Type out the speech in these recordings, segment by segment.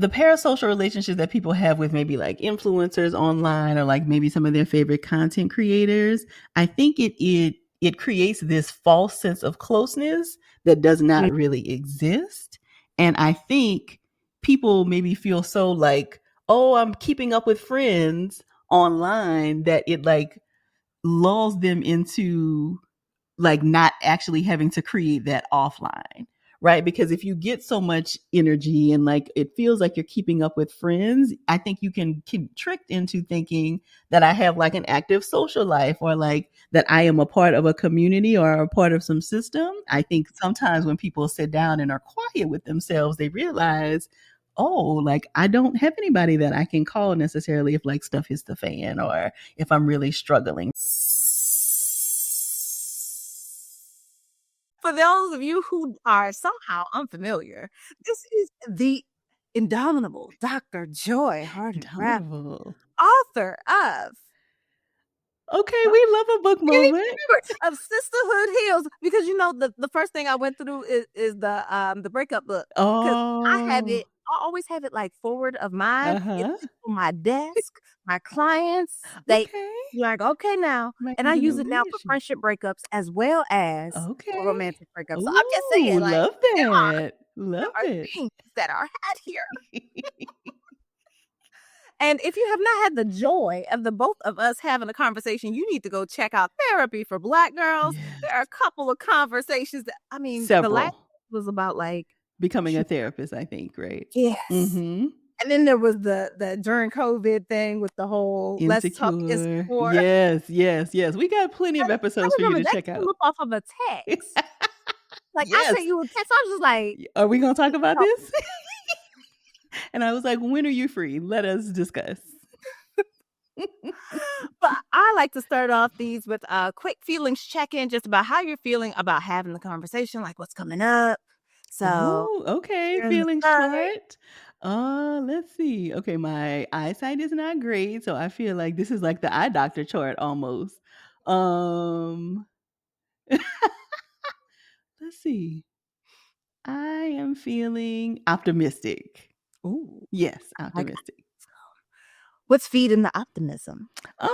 The parasocial relationships that people have with maybe like influencers online or like maybe some of their favorite content creators, I think it creates this false sense of closeness that does not really exist. And I think people maybe feel so like, oh, I'm keeping up with friends online, that it like lulls them into like not actually having to create that offline, right? Because if you get so much energy and like it feels like you're keeping up with friends, I think you can get tricked into thinking that I have like an active social life, or like that I am a part of a community or a part of some system. I think sometimes when people sit down and are quiet with themselves, they realize, oh, like I don't have anybody that I can call necessarily if like stuff hits the fan or if I'm really struggling. For those of you who are somehow unfamiliar, this is the indomitable Dr. Joy Harden-Rapp, Indomitable. author of Okay, we love a book moment. of Sisterhood Heals, because you know the first thing I went through is the breakup book, because Oh, I always have it like forward of mine. It's uh-huh. on my desk. My clients, Okay. you're like, okay now, Might and I need a use new it now for reissue. friendship breakups as well as for Okay. romantic breakups. So I'm just Ooh, saying, like, love that. Love there are it. things that are had here. And if you have not had the joy of the both of us having a conversation, you need to go check out Therapy for Black Girls. Yeah. There are a couple of conversations that, I mean, the last Several. was about like, Becoming a shoot, therapist, I think, right? yes. Mm-hmm. And then there was the during COVID thing with the whole let's talk Insecure. insecure. Yes, yes, yes. We got plenty of I episodes for you remember to that check came out. up off of a text. Like I Yes. sent you a text. I was just like, Are we going to talk about no. this? And I was like, when are you free? Let us discuss. But I like to start off these with a quick feelings check-in, just about how you're feeling about having the conversation, like what's coming up. So Oh, okay. you're in the Feelings start. chart. Let's see. Okay, my eyesight is not great, so I feel like this is like the eye doctor chart almost. Um, let's see. I am feeling optimistic. Ooh, Yes, I got optimistic. what's feeding the optimism?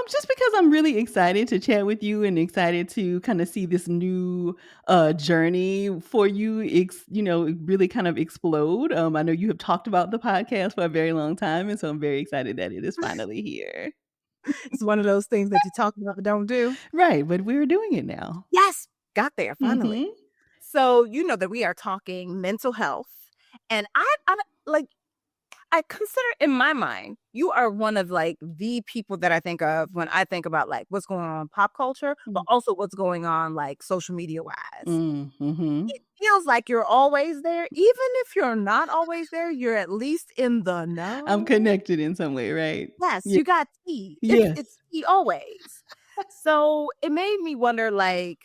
Just because I'm really excited to chat with you and excited to kind of see this new journey for you, really kind of explode. I know you have talked about the podcast for a very long time, and so I'm very excited that it is finally here. It's one of those things that you talk about but don't do. Right, but we're doing it now. Yes, got there finally. Mhm. So you know that we are talking mental health, and I like I consider in my mind, you are one of like the people that I think of when I think about like what's going on in pop culture, but Mm. also what's going on like social media wise. Mhm. It feels like you're always there. Even if you're not always there, you're at least in the I'm know. connected in some way, right? Yes, Yeah. you got tea. It's Yes. tea always. So it made me wonder like,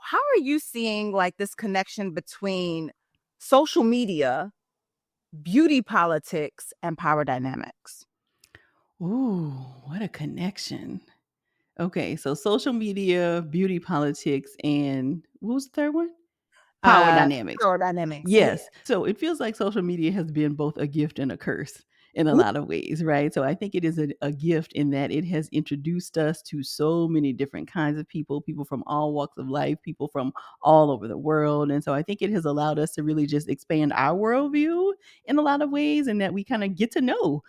how are you seeing like this connection between social media, beauty politics, and power dynamics? Ooh, what a connection. Okay, so social media, beauty politics, and what was the third one? Power Uh, dynamics. Power dynamics, yeah. Yes. So it feels like social media has been both a gift and a curse in a Ooh, lot of ways, right? So I think it is a gift in that it has introduced us to so many different kinds of people from all walks of life, people from all over the world. And so I think it has allowed us to really just expand our worldview in a lot of ways, and that we kind of get to know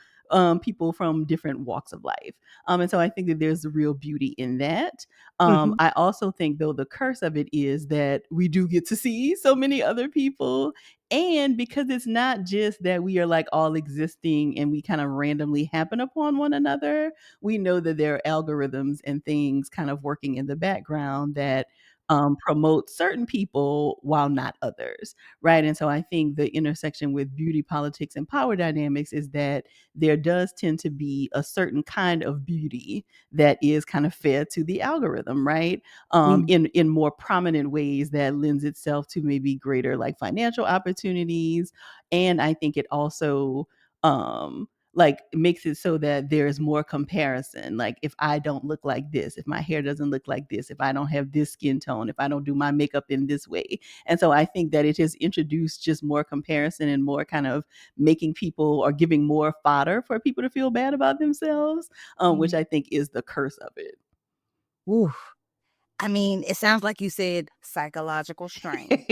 people from different walks of life. And so I think that there's a real beauty in that. mhm, I also think, though, the curse of it is that we do get to see so many other people. And because it's not just that we are like all existing and we kind of randomly happen upon one another, we know that there are algorithms and things kind of working in the background that promote certain people while not others, right? And so I think the intersection with beauty politics and power dynamics is that there does tend to be a certain kind of beauty that is kind of fed to the algorithm, right? mm, In more prominent ways that lends itself to maybe greater like financial opportunities. And I think it also like makes it so that there's more comparison. Like if I don't look like this, if my hair doesn't look like this, if I don't have this skin tone, if I don't do my makeup in this way. And so I think that it has introduced just more comparison and more kind of making people or giving more fodder for people to feel bad about themselves, which I think is the curse of it. Ooh. I mean, it sounds like you said psychological strain.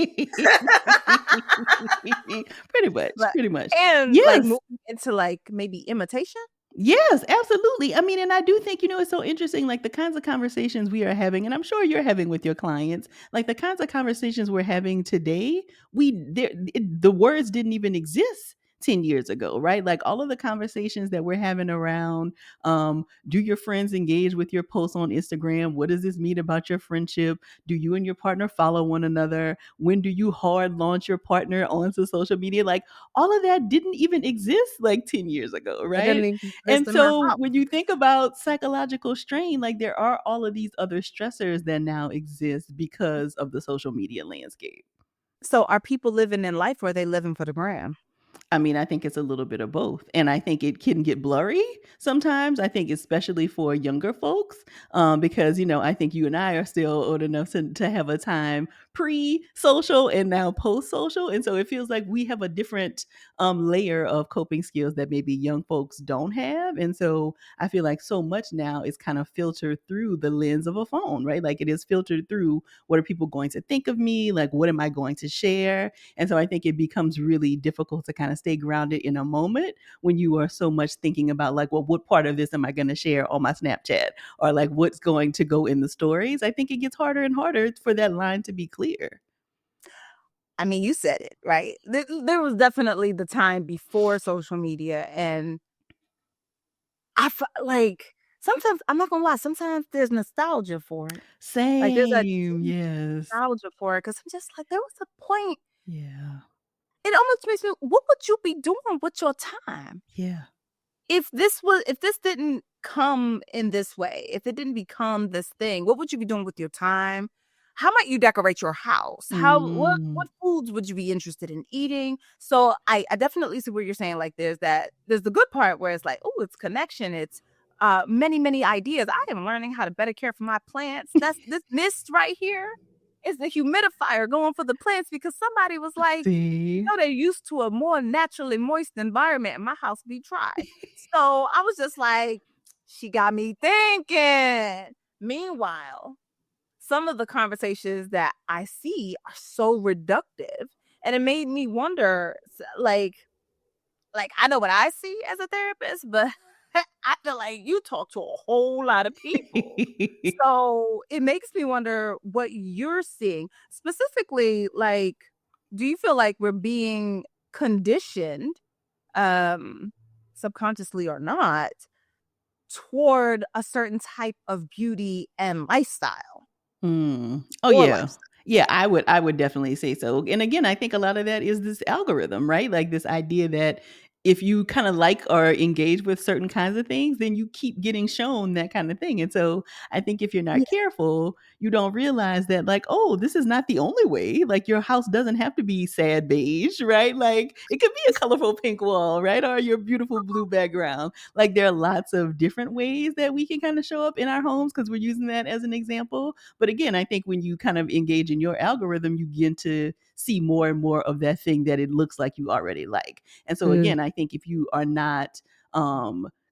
Pretty much, But pretty much. and like Yes. moving into like maybe imitation? Yes, absolutely. I mean, and I do think, it's so interesting, like the kinds of conversations we are having, and I'm sure you're having with your clients, like the kinds of conversations we're having today, the words didn't even exist 10 years ago, right? Like all of the conversations that we're having around, do your friends engage with your posts on Instagram? What does this mean about your friendship? Do you and your partner follow one another? When do you hard launch your partner onto social media? Like all of that didn't even exist like 10 years ago, It right? doesn't even exist And in my so house. when you think about psychological strain, like there are all of these other stressors that now exist because of the social media landscape. So are people living in life or are they living for the gram? I mean, I think it's a little bit of both. And I think it can get blurry sometimes. I think, especially for younger folks, because, I think you and I are still old enough to have a time pre social and now post social. And so it feels like we have a different layer of coping skills that maybe young folks don't have. And so I feel like so much now is kind of filtered through the lens of a phone, right? Like it is filtered through, what are people going to think of me? Like, what am I going to share? And so I think it becomes really difficult to kind of stay grounded in a moment when you are so much thinking about, like, well, what part of this am I going to share on my Snapchat, or like what's going to go in the stories? I think it gets harder and harder for that line to be clear. I mean, you said it, right? There was definitely the time before social media, and like sometimes I'm not gonna lie, sometimes there's nostalgia for it. Like there's a Same. deep Yes. nostalgia for it because I'm just like, there was a point. Yeah. It almost makes me, what would you be doing with your time? Yeah. If this didn't come in this way, if it didn't become this thing, what would you be doing with your time? How might you decorate your house? Mm. What foods would you be interested in eating? So I definitely see what you're saying. Like there's the good part where it's like, oh, it's connection, it's many ideas. I am learning how to better care for my plants. That's this mist right here is the humidifier going for the plants because somebody was like, See. they're used to a more naturally moist environment and my house be dry. So I was just like, she got me thinking. Meanwhile, some of the conversations that I see are so reductive. And it made me wonder, like I know what I see as a therapist, but I feel like you talk to a whole lot of people. So it makes me wonder what you're seeing. Specifically, like, do you feel like we're being conditioned, um, subconsciously or not, toward a certain type of beauty and lifestyle Oh or yeah. lifestyle? Yeah, I would definitely say so. And again, I think a lot of that is this algorithm, right? Like this idea that if you kind of like or engage with certain kinds of things, then you keep getting shown that kind of thing. And so I think if you're Yeah. not careful, you don't realize that, like, oh, this is not the only way. Like your house doesn't have to be sad beige, right? Like it could be a colorful pink wall, right? Or your beautiful blue background. Like there are lots of different ways that we can kind of show up in our homes because we're using that as an example. But again, I think when you kind of engage in your algorithm, you begin to see more and more of that thing that it looks like you already like. And so Mm, again, I think if you are not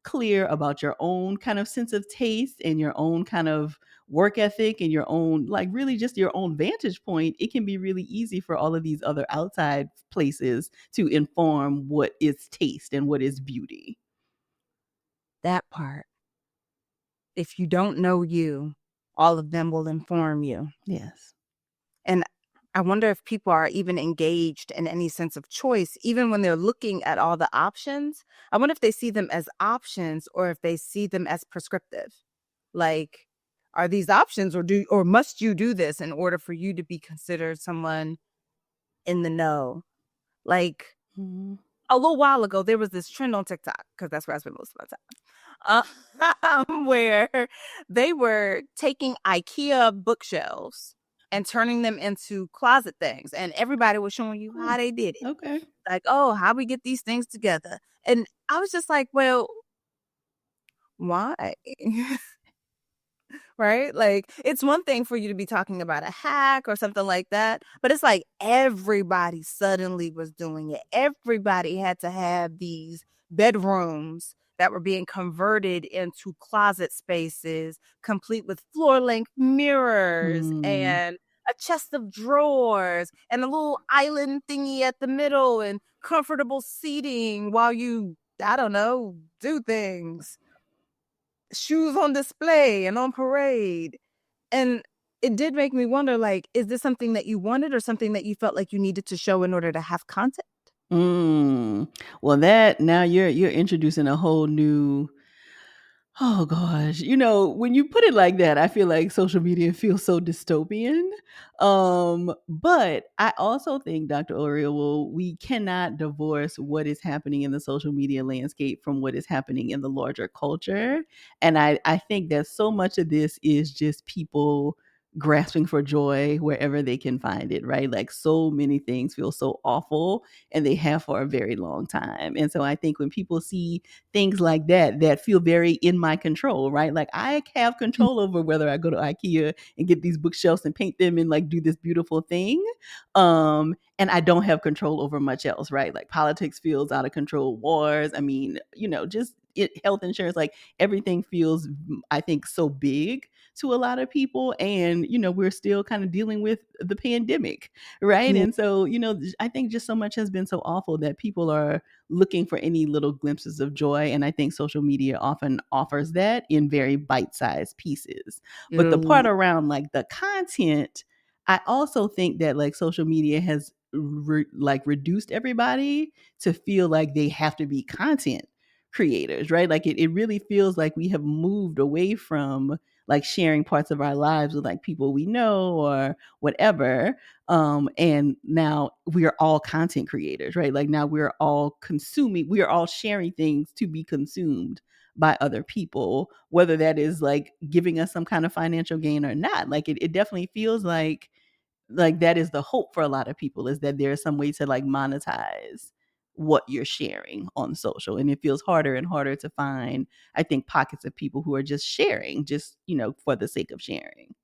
clear about your own kind of sense of taste and your own kind of work ethic and your own, like really just your own vantage point, it can be really easy for all of these other outside places to inform what is taste and what is beauty. that part. If you don't know you, all of them will inform you. Yes. And I wonder if people are even engaged in any sense of choice, even when they're looking at all the options. I wonder if they see them as options or if they see them as prescriptive. Like, are these options or must you do this in order for you to be considered someone in the know? Like Mhm. a little while ago, there was this trend on TikTok because that's where I spend most of my time, where they were taking IKEA bookshelves and turning them into closet things. And everybody was showing you Hmm. how they did it. Okay. Like, oh, how we get these things together. And I was just like, well, why? Right? Like, it's one thing for you to be talking about a hack or something like that, but it's like everybody suddenly was doing it. Everybody had to have these bedrooms that were being converted into closet spaces, complete with floor-length mirrors Mm. and a chest of drawers and a little island thingy at the middle and comfortable seating while you, I don't know, do things. Shoes on display and on parade. And it did make me wonder, like, is this something that you wanted or something that you felt like you needed to show in order to have content? Mm. Well, that now you're introducing a whole new. Oh gosh, when you put it like that, I feel like social media feels so dystopian. But I also think, Dr. Oriowo, we cannot divorce what is happening in the social media landscape from what is happening in the larger culture. And I think that so much of this is just people grasping for joy wherever they can find it, right? Like so many things feel so awful and they have for a very long time. And so I think when people see things like that that feel very in my control, right? Like I have control over whether I go to IKEA and get these bookshelves and paint them and like do this beautiful thing. And I don't have control over much else, right? Like politics feels out of control, wars. I mean, just health insurance, like everything feels, I think, so big to a lot of people. And, we're still kind of dealing with the pandemic, right? Mm, And so, I think just so much has been so awful that people are looking for any little glimpses of joy. And I think social media often offers that in very bite sized pieces. But the part mm, around like the content, I also think that like social media has reduced everybody to feel like they have to be content creators, right? Like it really feels like we have moved away from like sharing parts of our lives with like people we know or whatever, and now we are all content creators, right? Like now we're all consuming, we are all sharing things to be consumed by other people, whether that is like giving us some kind of financial gain or not. Like it definitely feels like that is the hope for a lot of people, is that there's some way to like monetize what you're sharing on social. And it feels harder and harder to find, I think, pockets of people who are just sharing, just, for the sake of sharing.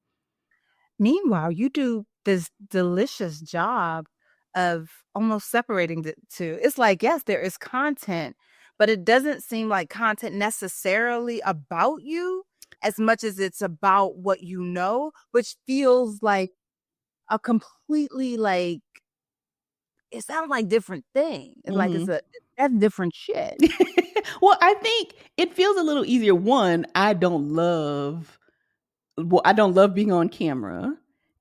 Meanwhile, you do this delicious job of almost separating the two. It's like, yes, there is content, but it doesn't seem like content necessarily about you as much as it's about what you know, which feels like a completely like it sounds like different thing. It's like Hmm. that's different shit. Well, I think it feels a little easier. One, I don't love being on camera,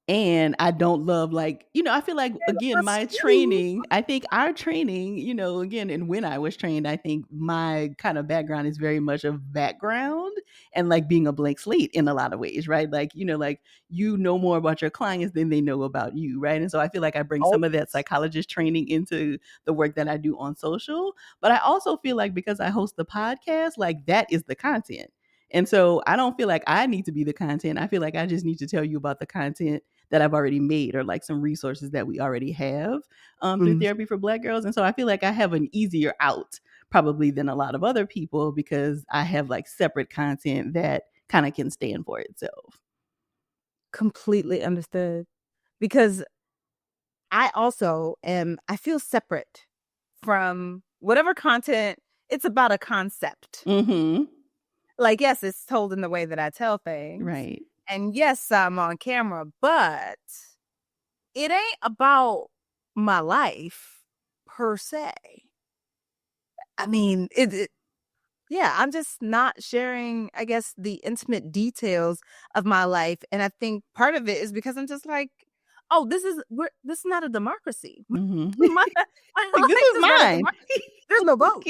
and I don't love, like, I feel like, again, That's my you. training, I think our training, again, and when I was trained, I think my kind of background is very much of background and like being a blank slate in a lot of ways, right? Like, like you know more about your clients than they know about you, right? And so I feel like I bring Oh, some of that psychologist training into the work that I do on social. But I also feel like because I host the podcast, like that is the content. And so I don't feel like I need to be the content. I feel like I just need to tell you about the content that I've already made, or like some resources that we already have through mm, Therapy for Black Girls. And so I feel like I have an easier out probably than a lot of other people, because I have like separate content that kind of can stand for itself. completely understood. Because I also I feel separate from whatever content. It's about a concept. Mm-hmm. Like, yes, it's told in the way that I tell things. Right. And yes, I'm on camera, but it ain't about my life per se. I mean, yeah, I'm just not sharing, I guess, the intimate details of my life. And I think part of it is because I'm just like, oh, this is not a democracy. Mm-hmm. My Like, this life is is not a mine. democracy. There's no vote.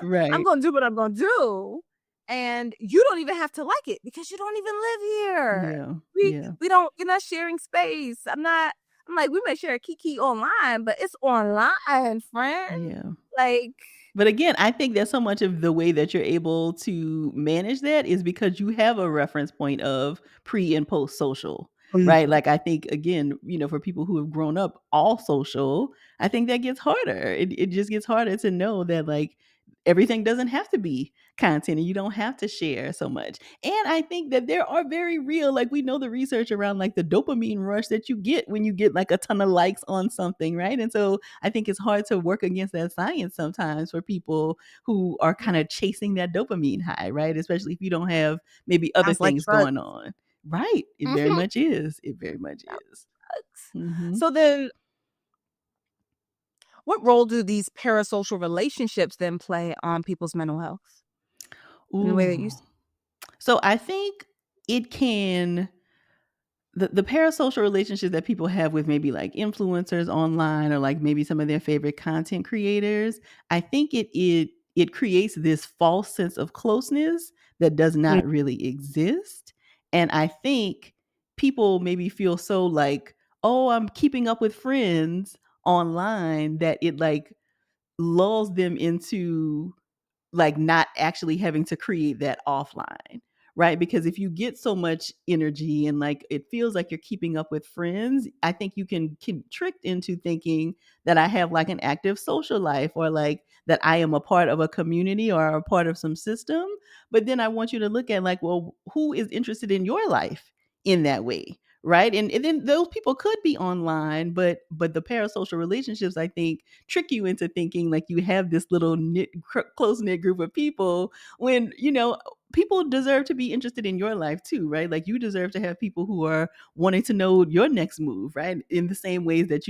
I'm Right. gonna do what I'm gonna do. And you don't even have to like it because you don't even live here. Yeah. We Yeah. we don't you're not sharing space. I'm like, we may share a kiki online, but it's online, friend. Yeah. Like, But again, I think that so much of the way that you're able to manage that is because you have a reference point of pre and post social. right? Mhm. Like I think again, for people who have grown up all social, I think that gets harder. It just gets harder to know that like everything doesn't have to be content and you don't have to share so much. And I think that there are very real, like we know the research around like the dopamine rush that you get when you get like a ton of likes on something, right? And so I think it's hard to work against that science sometimes for people who are kind of chasing that dopamine high, right? Especially if you don't have maybe other Sounds like things drugs. going on. Right. It very Mhm. much is. It very much Sounds is. like drugs. Mhm. So then, what role do these parasocial relationships then play on people's mental health in the way that you Ooh. So I think it can the parasocial relationships that people have with maybe like influencers online or like maybe some of their favorite content creators, I think it creates this false sense of closeness that does Mm. not really exist. And I think people maybe feel so like, oh, I'm keeping up with friends online that it like lulls them into like not actually having to create that offline, right? Because if you get so much energy and like it feels like you're keeping up with friends, I think you can tricked into thinking that I have like an active social life or like that I am a part of a community or a part of some system. But then I want you to look at like, well, who is interested in your life in that way? Right. And then those people could be online, but the parasocial relationships, I think, trick you into thinking like you have this little close knit group of people when people deserve to be interested in your life too, right? Like you deserve to have people who are wanting to know your next move, right? In the same ways that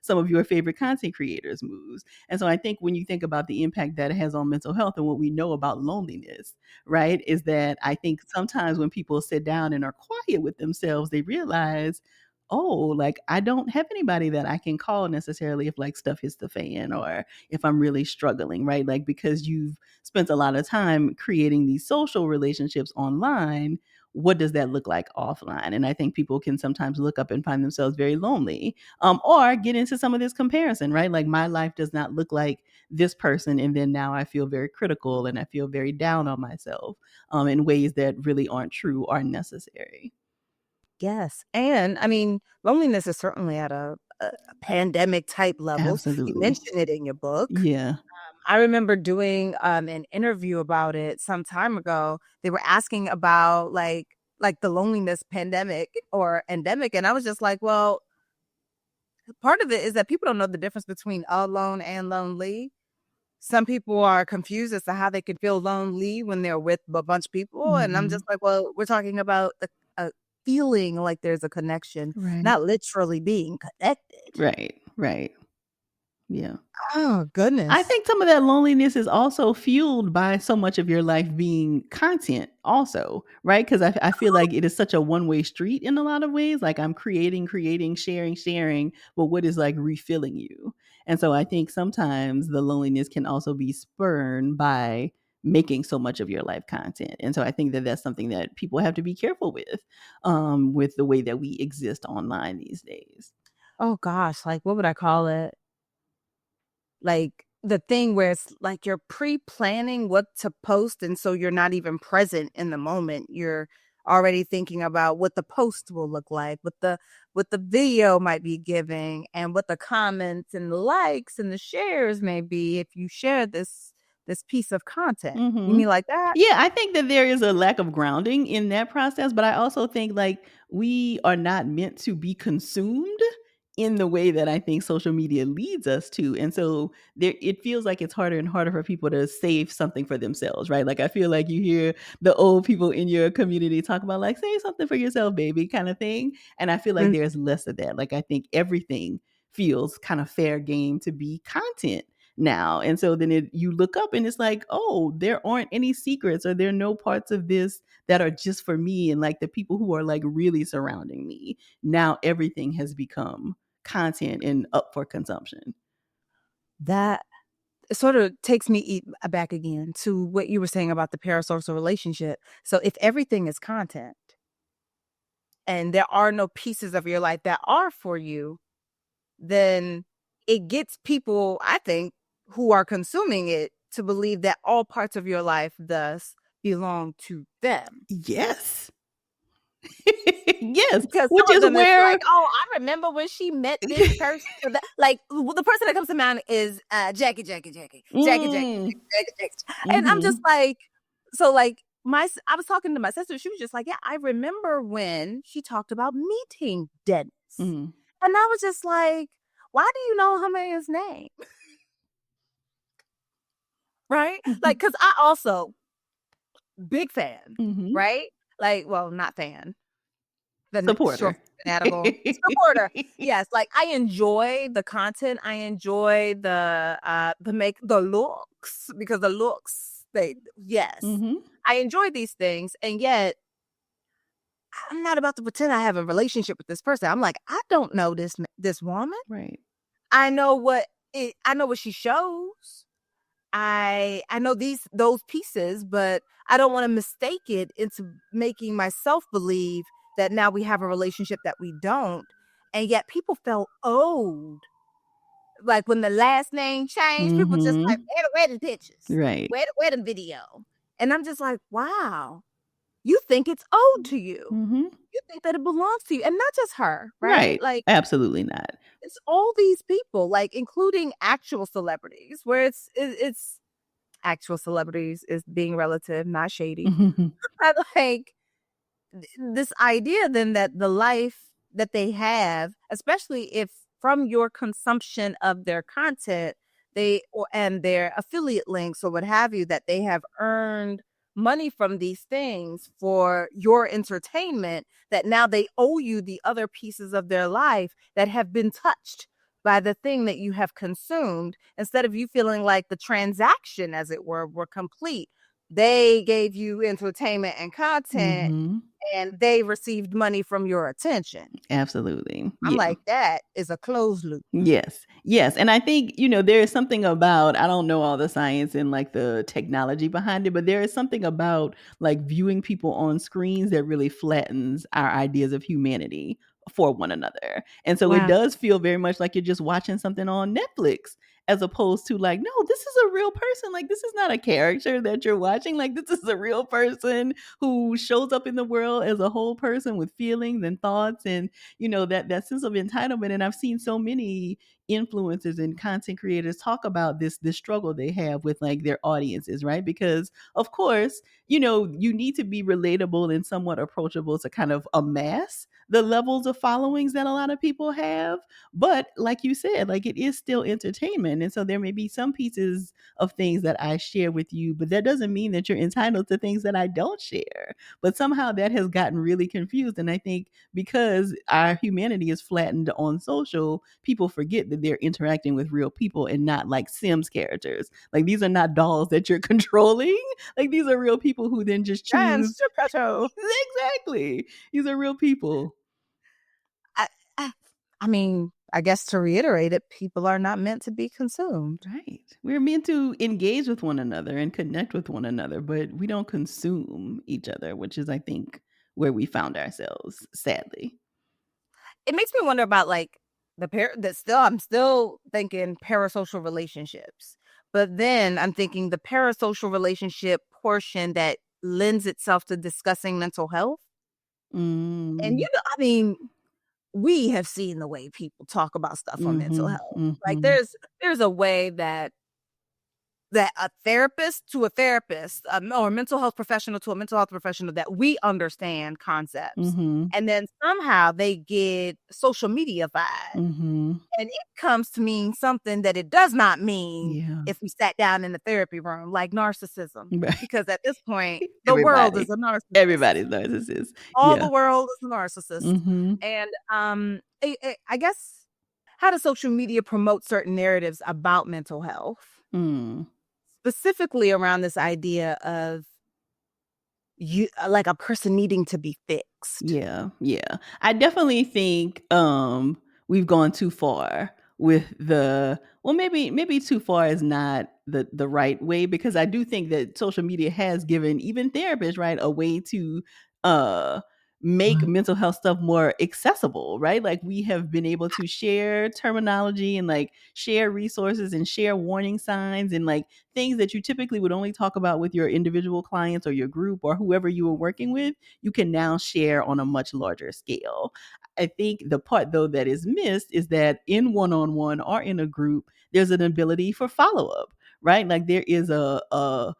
some of your favorite content creators moves. And so I think when you think about the impact that it has on mental health and what we know about loneliness, right, is that I think sometimes when people sit down and are quiet with themselves, they realize, oh, like I don't have anybody that I can call necessarily if like stuff hits the fan or if I'm really struggling, right? Like because you've spent a lot of time creating these social relationships online, what does that look like offline? And I think people can sometimes look up and find themselves very lonely, or get into some of this comparison, right? Like my life does not look like this person, and then now I feel very critical and I feel very down on myself in ways that really aren't true or necessary. Yes. And I mean, loneliness is certainly at a pandemic type level. You Absolutely. mentioned it in your book. Yeah. I remember doing an interview about it some time ago. They were asking about like the loneliness pandemic or endemic. And I was just like, well, part of it is that people don't know the difference between alone and lonely. Some people are confused as to how they can feel lonely when they're with a bunch of people. And I'm Hmm. just like, well, we're talking about the feeling like there's a connection, Right. not literally being connected. Right. Right. Yeah. Oh, I goodness. think some of that loneliness is also fueled by so much of your life being content, also, right? Because I feel like it is such a one way street in a lot of ways. Like I'm creating, sharing, but what is like refilling you? And so I think sometimes the loneliness can also be spurned by making so much of your life content. And so I think that that's something that people have to be careful with the way that we exist online these days. Oh, gosh. Like, what would I call it? Like the thing where it's like you're pre-planning what to post, and so you're not even present in the moment. You're already thinking about what the post will look like, what the video might be giving, and what the comments and the likes and the shares may be if you share this piece of content. You Mhm. mean like that? Yeah, I think that there is a lack of grounding in that process, but I also think, like, we are not meant to be consumed in the way that I think social media leads us to, and so there it feels like it's harder and harder for people to save something for themselves, right? Like, I feel like you hear the old people in your community talk about, like, "Save something for yourself, baby," kinda thing, and I feel like Mm. there's less of that. Like, I think everything feels kind of fair game to be content now. And so then you look up and it's like, oh, there aren't any secrets or there are no parts of this that are just for me and like the people who are like really surrounding me. Now everything has become content and up for consumption. That sort of takes me back again to what you were saying about the parasocial relationship. So if everything is content and there are no pieces of your life that are for you, then it gets people, I think, who are consuming it to believe that all parts of your life thus belong to them. Yes. Yes, Because which some of is them is where like, "Oh, I remember when she met this person." Like, the person that comes to mind is, Mm, Jackie. And I'm just mhm, like, so, like, I was talking to my sister, she was just like, "Yeah, I remember when she talked about meeting Dennis." mhm, And I was just like, "Why do you know his name?" Right? mhm, Like, because I also big fan, mhm. right? Like, well, not fan. Short Supporter. fanatical supporter. Yes, like, I enjoy the content, I enjoy the looks, because the looks, they yes. Mhm. I enjoy these things, and yet, I'm not about to pretend I have a relationship with this person. I'm like, "I don't know this woman. Right. I know what she shows. I know those pieces, but I don't wanna mistake it into making myself believe that now we have a relationship that we don't, and yet people felt owed. Like, when the last name changed, people just like, Mhm. "Where the pictures? Right. Where the video?" And I'm just like, "Wow, you think it's owed to you. Mhm. You think that it belongs to you," and not just her, right? Right. Like, Absolutely not. it's all these people, like, including actual celebrities, where it's actual celebrities is being relative, not shady. Mhm. But, like, this idea then that the life that they have, especially if from your consumption of their content, and their affiliate links or what have you, that they have earned money from these things for your entertainment, that now they owe you the other pieces of their life that have been touched by the thing that you have consumed, instead of you feeling like the transaction, as it were complete. They gave you entertainment and content, Mhm. and they received money from your attention. Absolutely. I'm Yeah. like, "That is a closed loop." Yes. Yes, and I think, there is something about, I don't know all the science and, like, the technology behind it, but there is something about, like, viewing people on screens that really flattens our ideas of humanity for one another, and so it Wow. does feel very much like you're just watching something on Netflix, as opposed to, like, no, this is a real person, like, this is not a character that you're watching, like, this is a real person who shows up in the world as a whole person with feelings and thoughts, and that sense of entitlement. And I've seen so many influencers and content creators talk about this struggle they have with, like, their audiences, right? Because of course, you need to be relatable and somewhat approachable to kind of amass the levels of followings that a lot of people have. But like you said, like, it is still entertainment, and so there may be some pieces of things that I share with you, but that doesn't mean that you're entitled to things that I don't share. But somehow that has gotten really confused, and I think because our humanity is flattened on social, people forget that they're interacting with real people and not like Sims characters. Like, these are not dolls that you're controlling. Like, these are real people who then just Dance, choose. Geppetto. Exactly. These are real people. I I I mean, I guess to reiterate it, people are not meant to be consumed. Right. We're meant to engage with one another and connect with one another, but we don't consume each other, which is, I think, where we found ourselves, sadly. It makes me wonder about, like, I'm still thinking parasocial relationships, but then I'm thinking the parasocial relationship portion that lends itself to discussing mental health, and, Mm. I mean, we have seen the way people talk about stuff on mental Mhm. health. Like, Mhm. there's a way that a therapist to a therapist, or a mental health professional to a mental health professional, that we understand concepts, Mhm. and then somehow they get social media-fied, Mhm. and it comes to mean something that it does not mean Yeah. if we sat down in the therapy room, like narcissism, Right. because at this point, the world is Everybody. a narcissist. Everybody's narcissist. All Yeah. the world is a narcissist, Mhm. and, I guess, how does social media promote certain narratives about mental health? Mm. Specifically around this idea of like a person needing to be fixed. Yeah, yeah. I definitely think, we've gone too far with maybe too far is not the right way, because I do think that social media has given even therapists, right, a way to, uh make mental health stuff more accessible, right? Like we have been able to share terminology and like share resources and share warning signs and like things that you typically would only talk about with your individual clients or your group or whoever you were working with, you can now share on a much larger scale. I think the part though that is missed is that in one-on-one or in a group, there's an ability for follow-up, right? Like there is a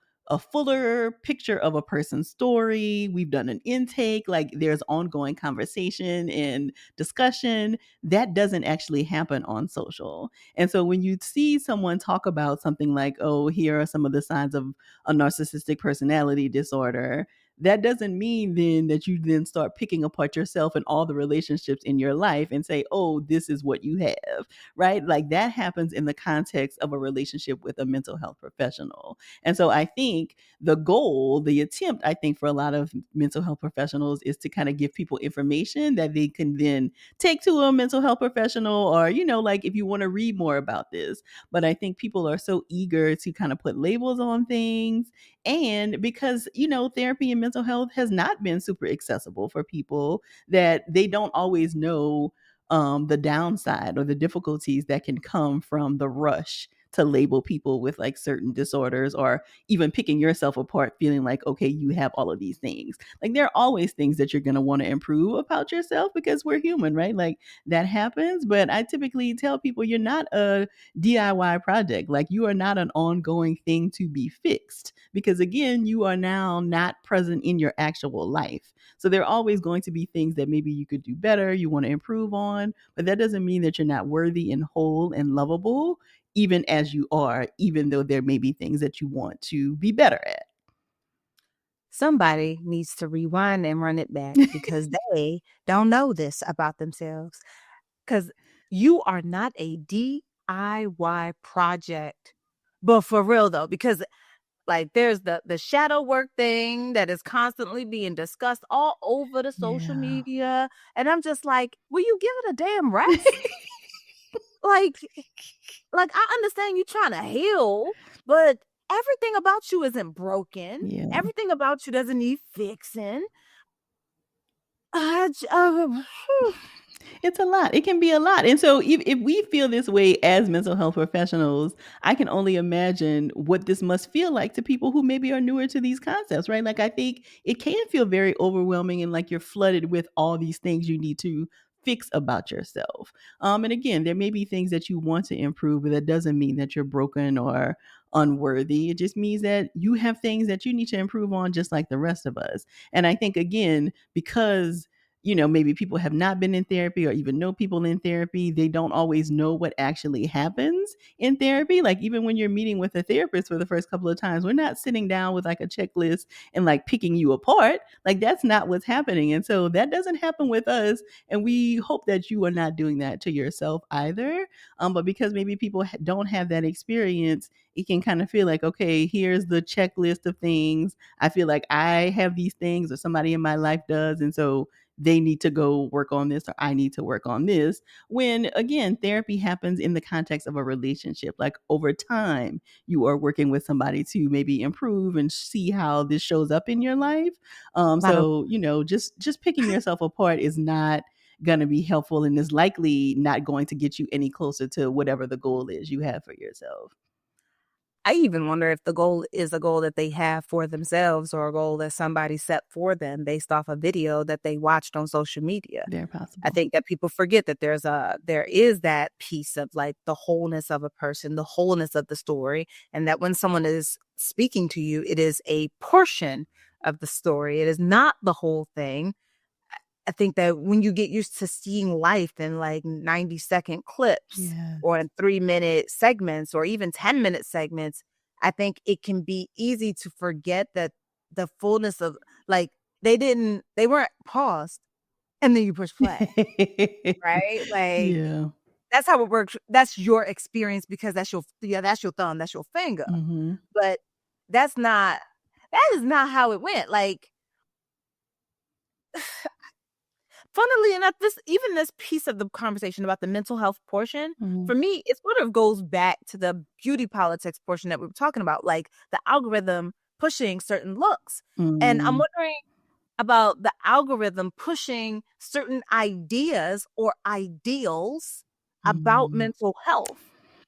fuller picture of a person's story. We've done an intake, like there's ongoing conversation and discussion. That doesn't actually happen on social. And so when you see someone talk about something like, oh, here are some of the signs of a narcissistic personality disorder, that doesn't mean then that you then start picking apart yourself and all the relationships in your life and say, oh, this is what you have, right? Like that happens in the context of a relationship with a mental health professional. And so I think the goal, the attempt, I think for a lot of mental health professionals is to kind of give people information that they can then take to a mental health professional or, like if you want to read more about this. But I think people are so eager to kind of put labels on things. And because, therapy and mental health has not been super accessible for people, that they don't always know the downside or the difficulties that can come from the rush to label people with like certain disorders or even picking yourself apart feeling like, okay, you have all of these things. Like there are always things that you're going to want to improve about yourself because we're human, right? Like that happens. But I typically tell people you're not a DIY project. Like you are not an ongoing thing to be fixed because again, you are now not present in your actual life. So there are always going to be things that maybe you could do better, you want to improve on, but that doesn't mean that you're not worthy and whole and lovable even as you are, even though there may be things that you want to be better at. Somebody needs to rewind and run it back because they don't know this about themselves. Because you are not a DIY project. But for real though, because like there's the shadow work thing that is constantly being discussed all over the social Yeah. media. And I'm just like, will you give it a damn rest? like I understand you trying to heal, but everything about you isn't broken. Yeah. Everything about you doesn't need fixing. It's a lot. It can be a lot. And so if we feel this way as mental health professionals, I can only imagine what this must feel like to people who maybe are newer to these concepts, right? Like I think it can feel very overwhelming and like you're flooded with all these things you need to fix about yourself. And again, there may be things that you want to improve, but that doesn't mean that you're broken or unworthy. It just means that you have things that you need to improve on just like the rest of us. And I think again, because maybe people have not been in therapy or even know people in therapy. They don't always know what actually happens in therapy. Like, even when you're meeting with a therapist for the first couple of times, we're not sitting down with like a checklist and like picking you apart. Like, that's not what's happening. And so that doesn't happen with us. And we hope that you are not doing that to yourself either. But because maybe people don't have that experience, it can kind of feel like, okay, here's the checklist of things. I feel like I have these things or somebody in my life does. And so they need to go work on this or I need to work on this. When again, therapy happens in the context of a relationship. Like over time, you are working with somebody to maybe improve and see how this shows up in your life. So just picking yourself apart is not going to be helpful and is likely not going to get you any closer to whatever the goal is you have for yourself. I even wonder if the goal is a goal that they have for themselves or a goal that somebody set for them based off a video that they watched on social media. Very I possible. think that people forget that there is that piece of like the wholeness of a person, the wholeness of the story, and that when someone is speaking to you, it is a portion of the story. It is not the whole thing. I think that when you get used to seeing life in like 90-second clips Yeah. or in 3-minute segments or even 10-minute segments, I think it can be easy to forget that the fullness of like they weren't paused and then you push play, right? Like Yeah. that's how it works. That's your experience because that's your thumb, that's your finger. Mm-hmm. But that's not that is not how it went. Like funnily enough, this piece of the conversation about the mental health portion, Mm-hmm. for me, it sort of goes back to the beauty politics portion that we were talking about, like the algorithm pushing certain looks. And Mm-hmm. about the algorithm pushing certain ideas or ideals about mental health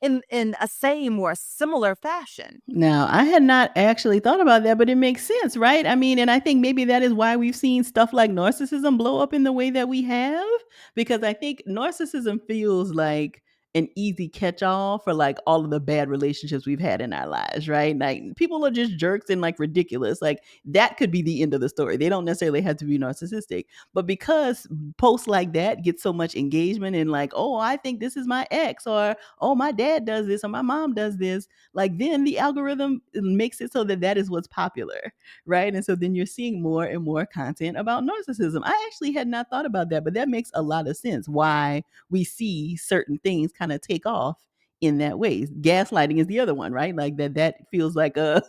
in a same or a similar fashion. Now, I had not actually thought about that, but it makes sense, right? I mean, and I think maybe that is why we've seen stuff like narcissism blow up in the way that we have, because I think narcissism feels like an easy catch-all for like all of the bad relationships we've had in our lives, right? Like people are just jerks and like ridiculous. Like that could be the end of the story. They don't necessarily have to be narcissistic. But because posts like that get so much engagement and like, oh, I think this is my ex, or oh, my dad does this, or my mom does this, like then the algorithm makes it so that that is what's popular, right? And so then you're seeing more and more content about narcissism. I actually had not thought about that, but that makes a lot of sense why we see certain things kind of take off in that way. Gaslighting is the other one, right? Like that feels like a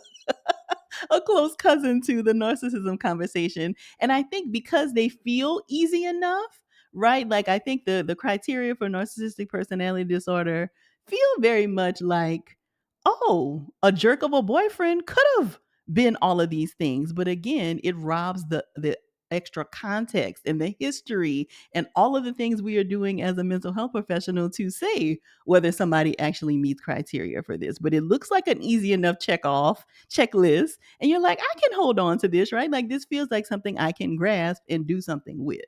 close cousin to the narcissism conversation. And I think because they feel easy enough, right? Like I think the criteria for narcissistic personality disorder feel very much like, oh, a jerk of a boyfriend could have been all of these things. But again, it robs the extra context and the history and all of the things we are doing as a mental health professional to say whether somebody actually meets criteria for this. But it looks like an easy enough checklist, and you're like, I can hold on to this, right? Like this feels like something I can grasp and do something with.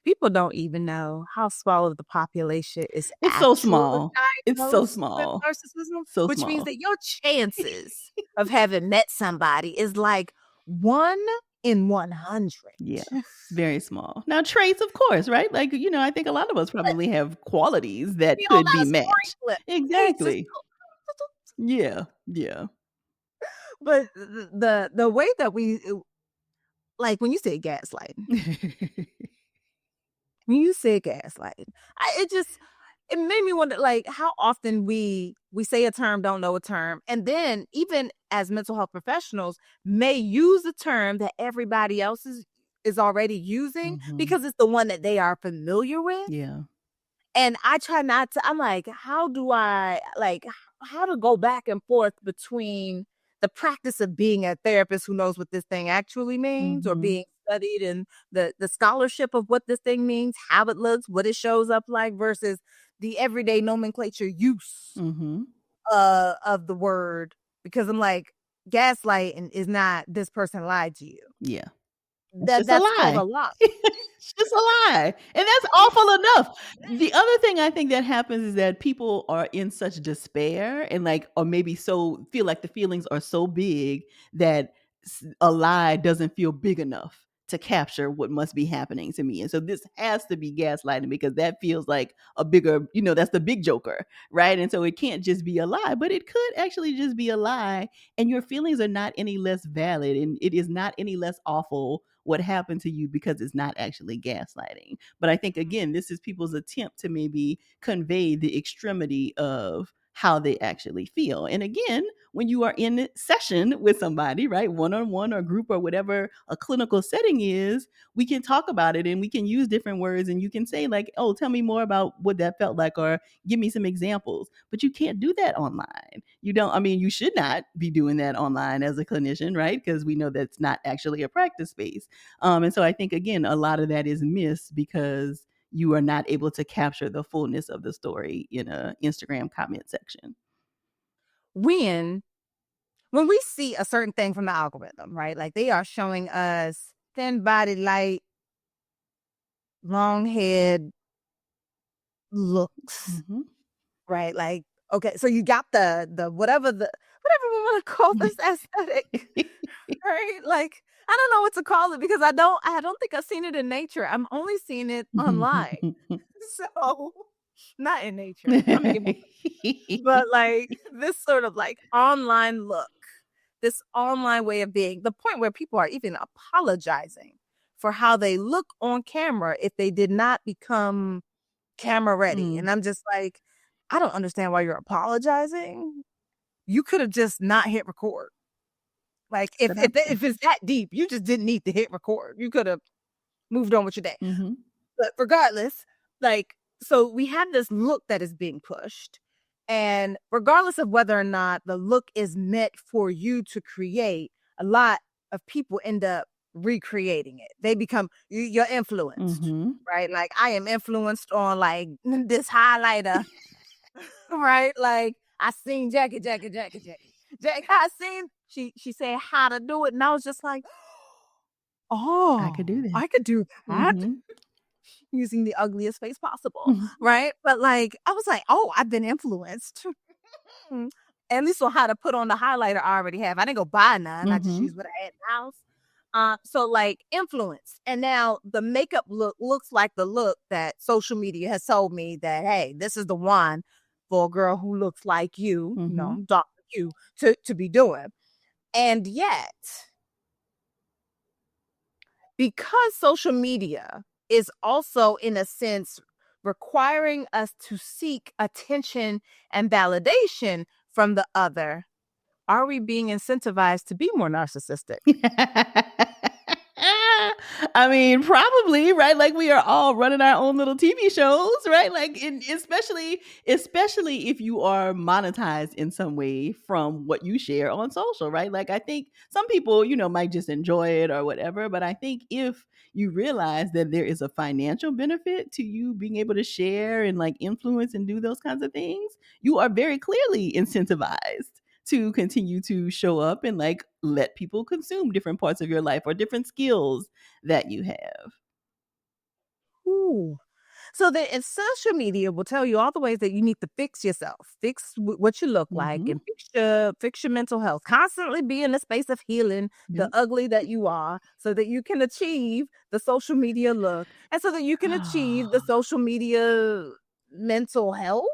People don't even know how small of the population is It's so actually small. It's so diagnosed with small. narcissism, So which means small. that your chances of having met somebody is like 1 in 100. Yeah. Very small. Now, traits, of course, right? Like, I think a lot of us probably have qualities that We all could be got a matched. sprinkler. Hey, just Exactly. Yeah. Yeah. but the way that we like when you say gaslighting, it made me wonder like how often we say a term, don't know a term, and then even as mental health professionals may use a term that everybody else is already using Mhm. because it's the one that they are familiar with. Yeah. And I try not to, I'm like, how do I like how to go back and forth between the practice of being a therapist who knows what this thing actually means or Mhm. being studied and the scholarship of what this thing means, how it looks, what it shows up like versus the everyday nomenclature use Mhm. of the word. Because I'm like, gaslighting is not this person lied to you. Yeah. It's just a That's called lie. a lie. It's just a lie. And that's awful enough. The other thing I think that happens is that people are in such despair and like, or maybe so feel like the feelings are so big that a lie doesn't feel big enough to capture what must be happening to me. And so this has to be gaslighting because that feels like a bigger, that's the big joker, right? And so it can't just be a lie, but it could actually just be a lie. And your feelings are not any less valid and it is not any less awful what happened to you because it's not actually gaslighting. But I think, again, this is people's attempt to maybe convey the extremity of how they actually feel. And again, when you are in session with somebody, right, one-on-one or group or whatever a clinical setting is, we can talk about it and we can use different words and you can say like, oh, tell me more about what that felt like or give me some examples. But you can't do that online. You should not be doing that online as a clinician, right? Because we know that's not actually a practice space. And so I think, again, a lot of that is missed because you are not able to capture the fullness of the story in a Instagram comment section. When we see a certain thing from the algorithm, right? Like they are showing us thin body, light, long head looks, Mm-hmm. right? Like, okay, so you got the whatever we want to call this aesthetic, right? Like, I don't know what to call it because I don't think I've seen it in nature. I'm only seeing it online. So not in nature. I'm gonna get my but like this sort of like online look, this online way of being, the point where people are even apologizing for how they look on camera if they did not become camera ready. Mm. And I'm just like, I don't understand why you're apologizing. You could have just not hit record. Like Good option. if it's that deep, you just didn't need to hit record. You could have moved on with your day. Mm-hmm. But regardless, like, so we have this look that is being pushed. And regardless of whether or not the look is meant for you to create, a lot of people end up recreating it. They become you're influenced, Mm-hmm. right? Like I am influenced on like this highlighter, right? Like I seen Jackie. I seen she said how to do it, and I was just like, I could do oh, that. I could do that Mm-hmm. using the ugliest face possible, Mm-hmm. right? But like I was like, oh, I've been influenced. At least on how to put on the highlighter I already have. I didn't go buy none. I just Mm-hmm. used what I had in the house. So like influence. And now the makeup look looks like the look that social media has told me that, hey, this is the one for a girl who looks like you Mm-hmm. know, Dr. You to be doing. And yet, because social media is also in a sense requiring us to seek attention and validation from the other, are we being incentivized to be more narcissistic? I mean, probably, right? Like we are all running our own little TV shows, right? Like, especially if you are monetized in some way from what you share on social, right? Like, I think some people, might just enjoy it or whatever. But I think if you realize that there is a financial benefit to you being able to share and like influence and do those kinds of things, you are very clearly incentivized to continue to show up and like let people consume different parts of your life or different skills that you have. Ooh. So that and social media will tell you all the ways that you need to fix yourself, fix what you look like, Mm-hmm. and fix your mental health. Constantly be in a space of healing the Yep. ugly that you are, so that you can achieve the social media look, and so that you can achieve the social media mental health.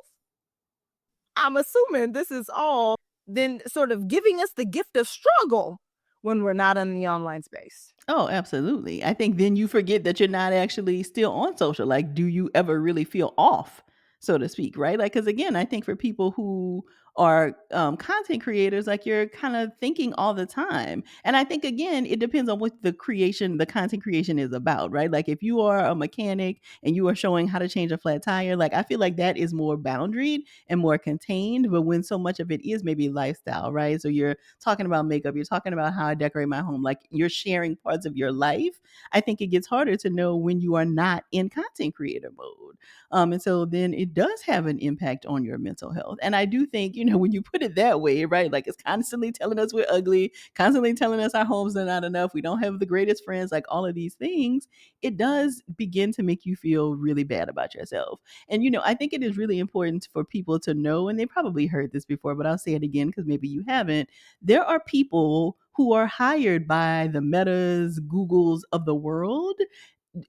I'm assuming this is all then sort of giving us the gift of struggle when we're not in the online space. Oh, absolutely. I think then you forget that you're not actually still on social. Like, do you ever really feel off, so to speak, right? Like, because again, I think for people who are content creators, like you're kind of thinking all the time. And I think, again, it depends on what the content creation is about, right? Like, if you are a mechanic and you are showing how to change a flat tire, like, I feel like that is more boundaried and more contained. But when so much of it is maybe lifestyle, right? So you're talking about makeup, you're talking about how I decorate my home, like you're sharing parts of your life. I think it gets harder to know when you are not in content creator mode. And so then it does have an impact on your mental health. And I do think, when you put it that way, right, like it's constantly telling us we're ugly, constantly telling us our homes are not enough, we don't have the greatest friends, like all of these things, it does begin to make you feel really bad about yourself. And, I think it is really important for people to know, and they probably heard this before, but I'll say it again because maybe you haven't. There are people who are hired by the Metas, Googles of the world,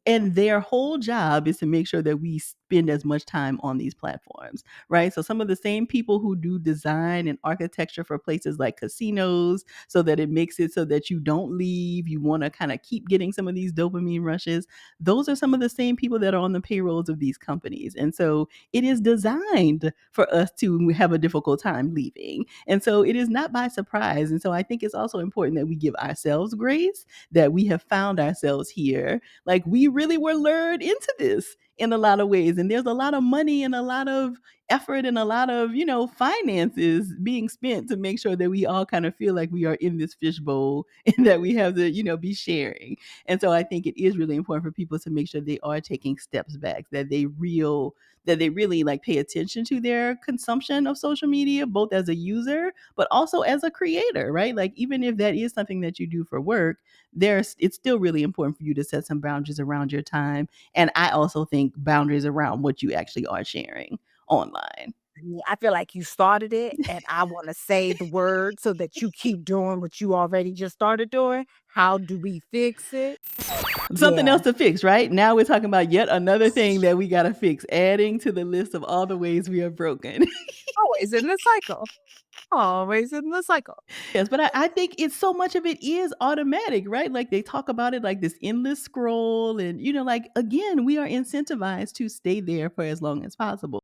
and their whole job is to make sure that we spend as much time on these platforms, right? So some of the same people who do design and architecture for places like casinos, so that it makes it so that you don't leave, you want to kind of keep getting some of these dopamine rushes, those are some of the same people that are on the payrolls of these companies. And so it is designed for us to have a difficult time leaving. And so it is not by surprise. And so I think it's also important that we give ourselves grace, that we have found ourselves here. Like we really were lured into this in a lot of ways. And there's a lot of money and a lot of effort and a lot of, finances being spent to make sure that we all kind of feel like we are in this fishbowl and that we have to, be sharing. And so I think it is really important for people to make sure they are taking steps back, that they really like pay attention to their consumption of social media, both as a user, but also as a creator, right? Like even if that is something that you do for work, it's still really important for you to set some boundaries around your time. And I also think boundaries around what you actually are sharing online. Yeah, I feel like you started it, and I want to say the word so that you keep doing what you already just started doing. How do we fix it? Something Yeah. else to fix, right? Now we're talking about yet another thing that we got to fix, adding to the list of all the ways we are broken. Always in the cycle. Always in the cycle. Yes, but I think it's so much of it is automatic, right? Like they talk about it like this endless scroll. And, like, again, we are incentivized to stay there for as long as possible.